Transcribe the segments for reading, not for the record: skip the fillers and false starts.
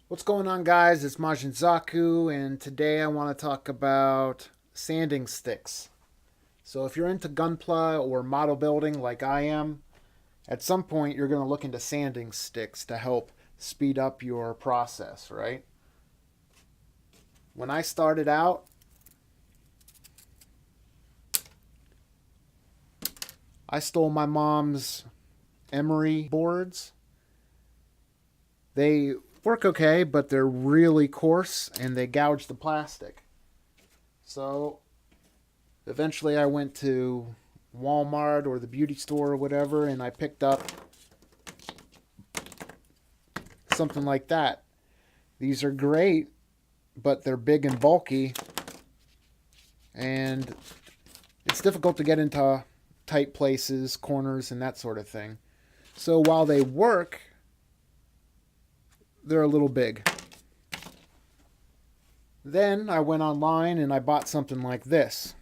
What's going on, guys? It's Majin Zaku, and today I want to talk about sanding sticks. So, if you're into gunpla or model building like I am, at some point you're going to look into sanding sticks to help speed up your process, right? When I started out, I stole my mom's emery boards. They work okay, but they're really coarse and they gouge the plastic. So, eventually I went to Walmart or the beauty store or whatever, and I picked up something like that. These are great, but they're big and bulky, and it's difficult to get into tight places, corners, and that sort of thing. So while they work, they're a little big. Then I went online and I bought something like this.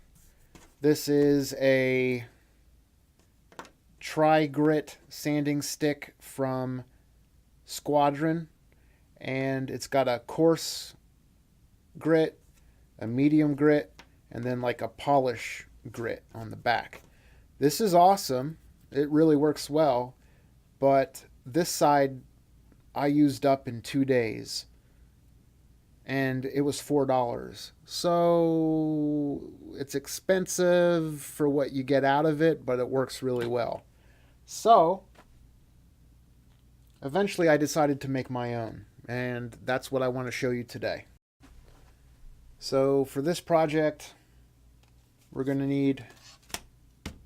This is a tri-grit sanding stick from Squadron, and it's got a coarse grit, a medium grit, and then like a polish grit on the back. This is awesome. It really works well, but this side I used up in 2 days, and it was $4. So it's expensive for what you get out of it, but it works really well. So eventually I decided to make my own, and that's what I want to show you today. So for this project, we're going to need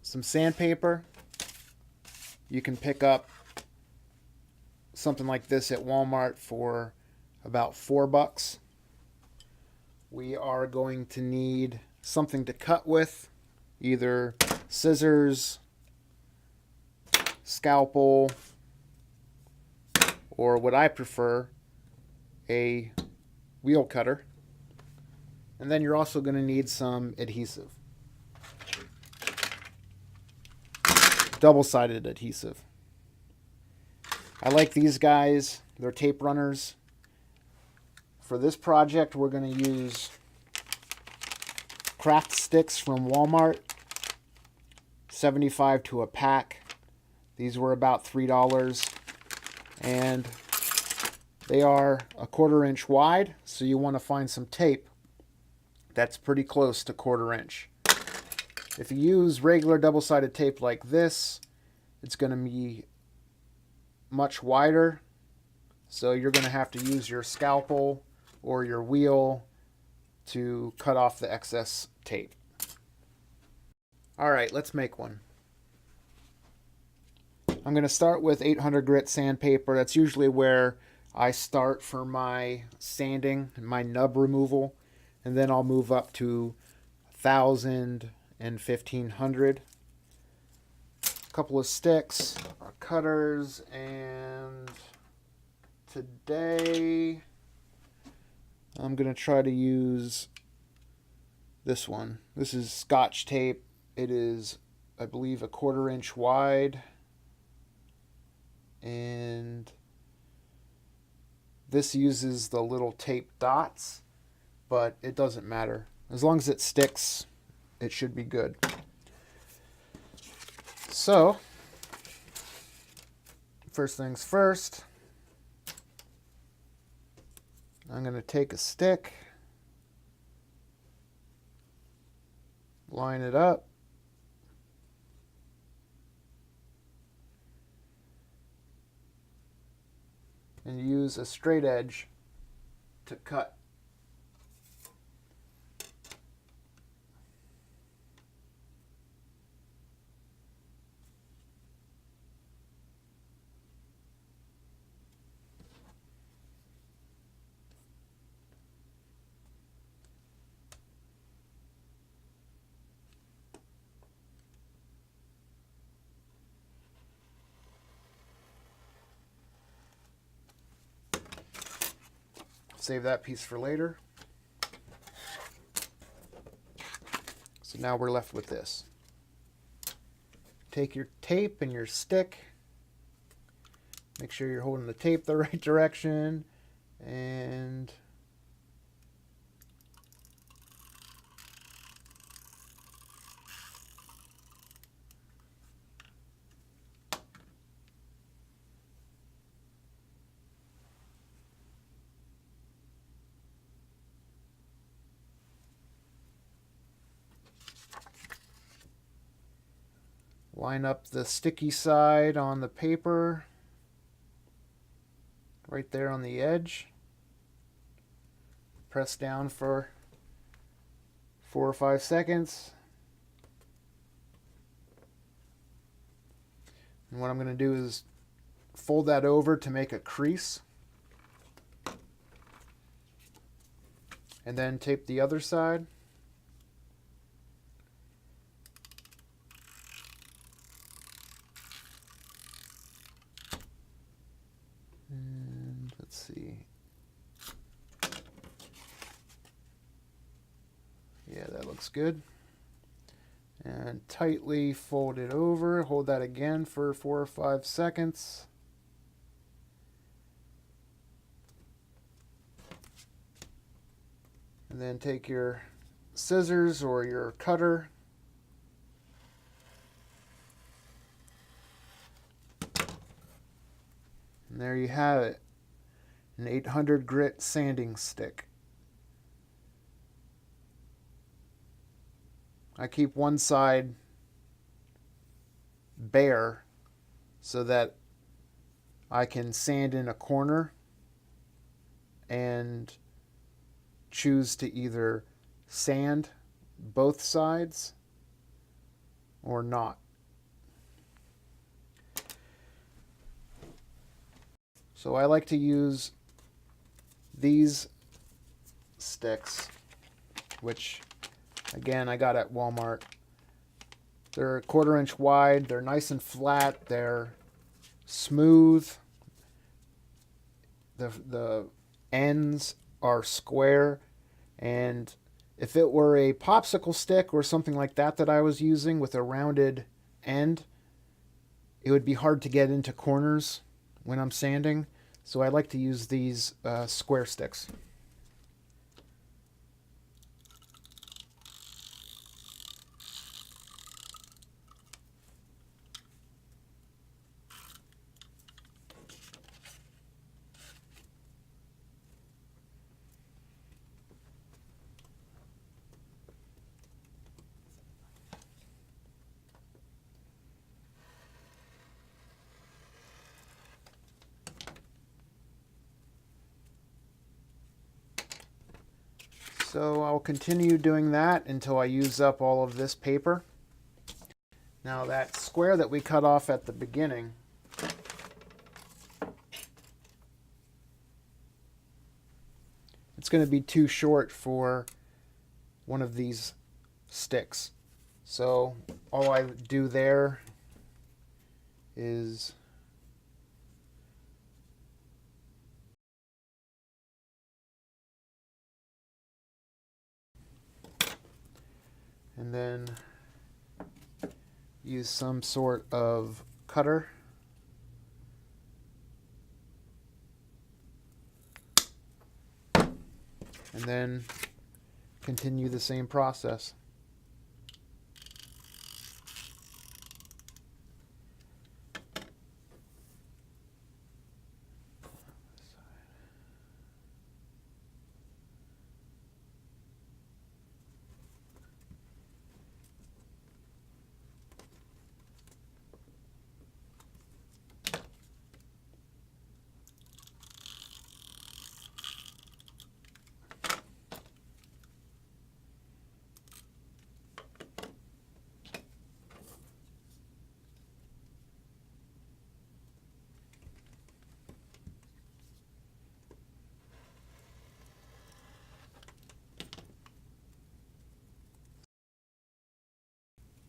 some sandpaper. You can pick up something like this at Walmart for about $4. We are going to need something to cut with, either scissors, scalpel, or what I prefer, a wheel cutter. And then you're also going to need some adhesive. Double-sided adhesive. I like these guys. They're tape runners. For this project, we're going to use craft sticks from Walmart, 75 to a pack. These were about $3, and they are a 1/4 inch wide, so you want to find some tape that's pretty close to 1/4 inch. If you use regular double-sided tape like this, it's going to be much wider, so you're going to have to use your scalpel or your wheel to cut off the excess tape. All right, let's make one. I'm going to start with 800 grit sandpaper. That's usually where I start for my sanding and my nub removal, and then I'll move up to 1,000 and 1,500. A couple of sticks, our cutters, and today I'm going to try to use this one. This is Scotch tape. It is, I believe, a 1/4 inch wide, and this uses the little tape dots, but it doesn't matter. As long as it sticks, it should be good. So, first things first, I'm going to take a stick, line it up, and use a straight edge to cut. Save that piece for later. So now we're left with this. Take your tape and your stick. Make sure you're holding the tape the right direction. And line up the sticky side on the paper right there on the edge. Press down for 4 or 5 seconds. And what I'm going to do is fold that over to make a crease. And then tape the other side. And let's see. Yeah, that looks good. And tightly fold it over. Hold that again for 4 or 5 seconds. And then take your scissors or your cutter. And there you have it. An 800 grit sanding stick. I keep one side bare so that I can sand in a corner and choose to either sand both sides or not. So I like to use these sticks, which again I got at Walmart. They're a 1/4 inch wide, they're nice and flat, they're smooth, the ends are square, and if it were a popsicle stick or something like that that I was using with a rounded end, it would be hard to get into corners when I'm sanding, so I like to use these square sticks. So I'll continue doing that until I use up all of this paper. Now that square that we cut off at the beginning, it's going to be too short for one of these sticks. So all I do there is and then use some sort of cutter and then continue the same process.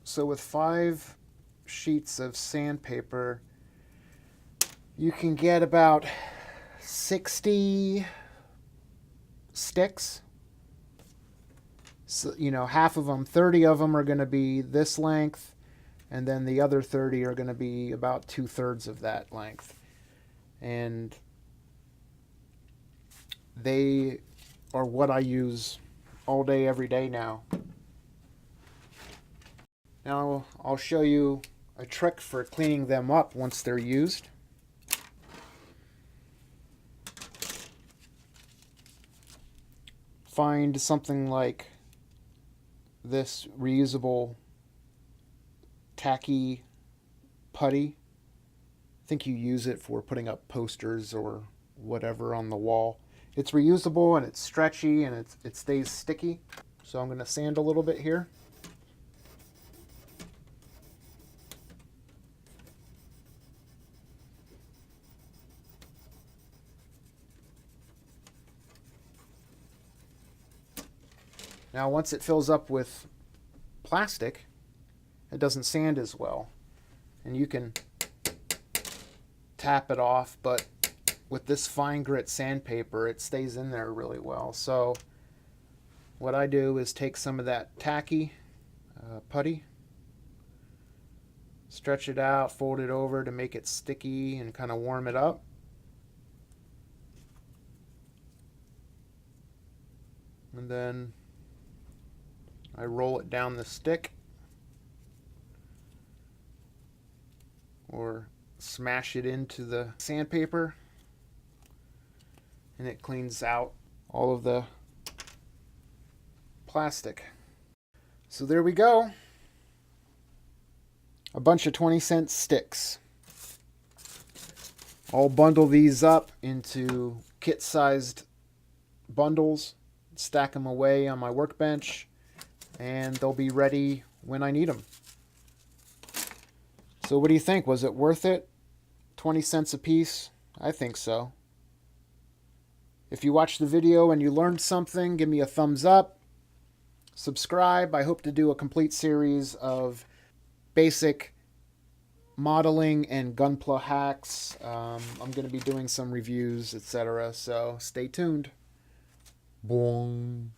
So with 5 sheets of sandpaper, you can get about 60 sticks. So, half of them, 30 of them are going to be this length, and then the other 30 are going to be about 2/3 of that length. And they are what I use all day, every day now. Now I'll show you a trick for cleaning them up once they're used. Find something like this reusable tacky putty. I think you use it for putting up posters or whatever on the wall. It's reusable and it's stretchy and it stays sticky. So I'm going to sand a little bit here. Now once it fills up with plastic, it doesn't sand as well. And you can tap it off, but with this fine grit sandpaper, it stays in there really well. So what I do is take some of that tacky putty, stretch it out, fold it over to make it sticky and kind of warm it up. And then I roll it down the stick or smash it into the sandpaper, and it cleans out all of the plastic. So there we go. A bunch of 20-cent sticks. I'll bundle these up into kit-sized bundles, stack them away on my workbench, and they'll be ready when I need them. So what do you think? Was it worth it? 20 cents a piece? I think so. If you watched the video and you learned something, give me a thumbs up. Subscribe. I hope to do a complete series of basic modeling and Gunpla hacks. I'm going to be doing some reviews, etc. So stay tuned. Boing.